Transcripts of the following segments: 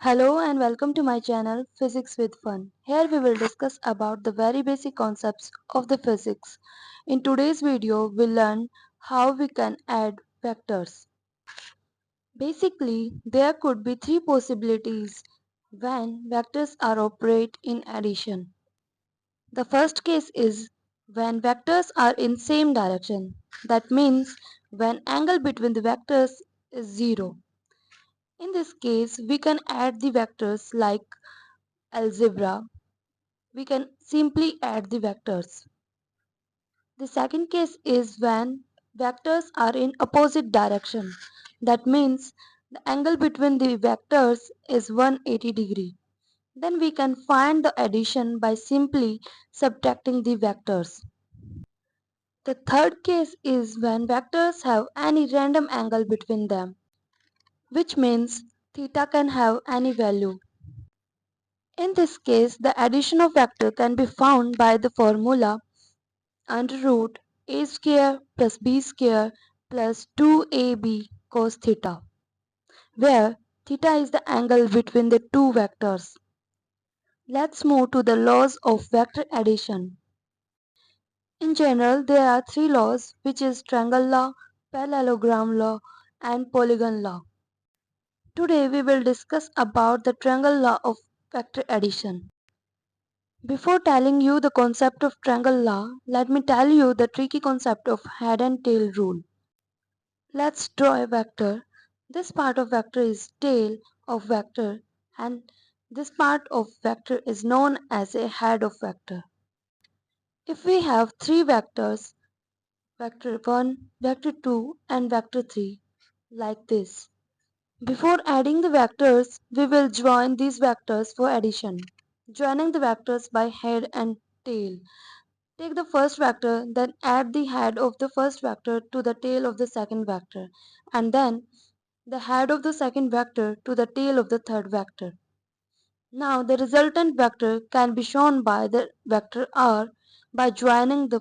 Hello and welcome to my channel Physics with Fun. Here we will discuss about the very basic concepts of the physics. In today's video, we'll learn how we can add vectors. Basically, there could be three possibilities when vectors are operate in addition. The first case is when vectors are in same direction. That means when angle between the vectors is zero. In this case, we can add the vectors like algebra. We can simply add the vectors. The second case is when vectors are in opposite direction. That means the angle between the vectors is 180 degree. Then we can find the addition by simply subtracting the vectors. The third case is when vectors have any random angle between them, which means theta can have any value. In this case, the addition of vector can be found by the formula under root a square plus b square plus 2ab cos theta, where theta is the angle between the two vectors. Let's move to the laws of vector addition. In general, there are three laws, which is triangle law, parallelogram law, and polygon law. Today we will discuss about the triangle law of vector addition. Before telling you the concept of triangle law, let me tell you the tricky concept of head and tail rule. Let's draw a vector. This part of vector is tail of vector and this part of vector is known as a head of vector. If we have three vectors, vector 1, vector 2 and vector 3, like this. Before adding the vectors, we will join these vectors for addition. Joining the vectors by head and tail. Take the first vector, then add the head of the first vector to the tail of the second vector, and then the head of the second vector to the tail of the third vector. Now the resultant vector can be shown by the vector r by joining the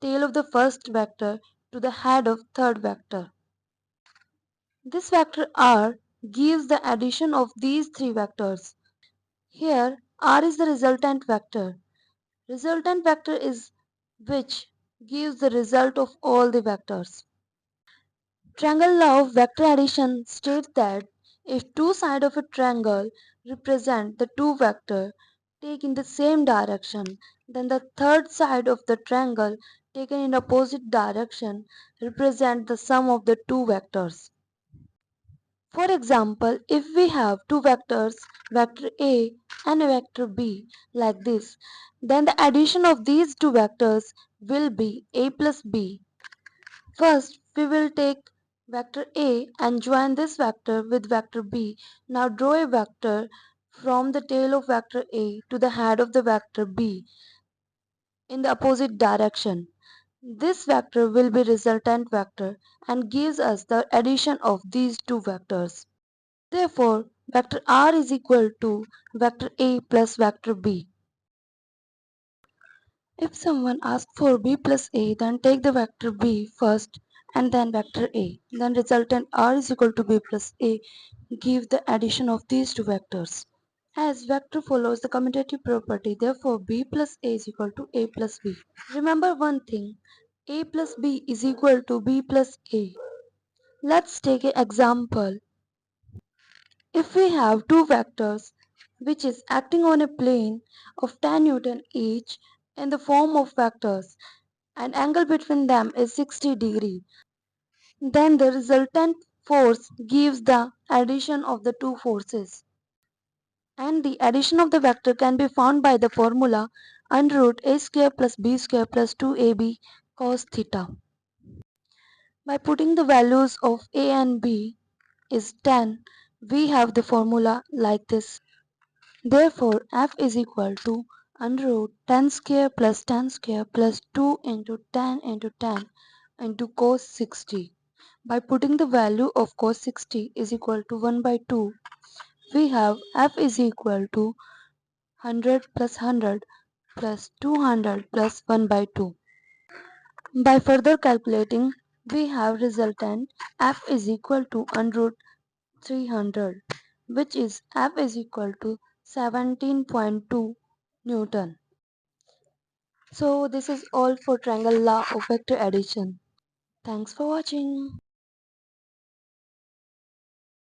tail of the first vector to the head of third vector. This vector r gives the addition of these three vectors. Here r is the resultant vector. Resultant vector is which gives the result of all the vectors. Triangle law of vector addition states that if two sides of a triangle represent the two vectors taken in the same direction, then the third side of the triangle taken in opposite direction represent the sum of the two vectors. For example, if we have two vectors, vector A and a vector B, like this, then the addition of these two vectors will be A plus B. First, we will take vector A and join this vector with vector B. Now draw a vector from the tail of vector A to the head of the vector B in the opposite direction. This vector will be resultant vector and gives us the addition of these two vectors. Therefore, vector r is equal to vector A plus vector B. If someone asks for b plus a, then take the vector b first and then vector a. Then resultant r is equal to b plus a. Give the addition of these two vectors. As vector follows the commutative property, therefore b plus a is equal to a plus b. Remember one thing, a plus b is equal to b plus a. Let's take an example. If we have two vectors which is acting on a plane of 10 Newton each in the form of vectors and angle between them is 60 degree, then the resultant force gives the addition of the two forces. And the addition of the vector can be found by the formula under root a square plus b square plus 2ab cos theta. By putting the values of a and b is 10, we have the formula like this. Therefore, f is equal to under root 10 square plus 10 square plus 2 into 10 into 10 into cos 60. By putting the value of cos 60 is equal to 1 by 2, we have f is equal to 100 plus 100 plus 200 plus 1 by 2. By further calculating, we have resultant f is equal to under root 300. which is F is equal to 17.2 Newton. So this is all for triangle law of vector addition. Thanks for watching.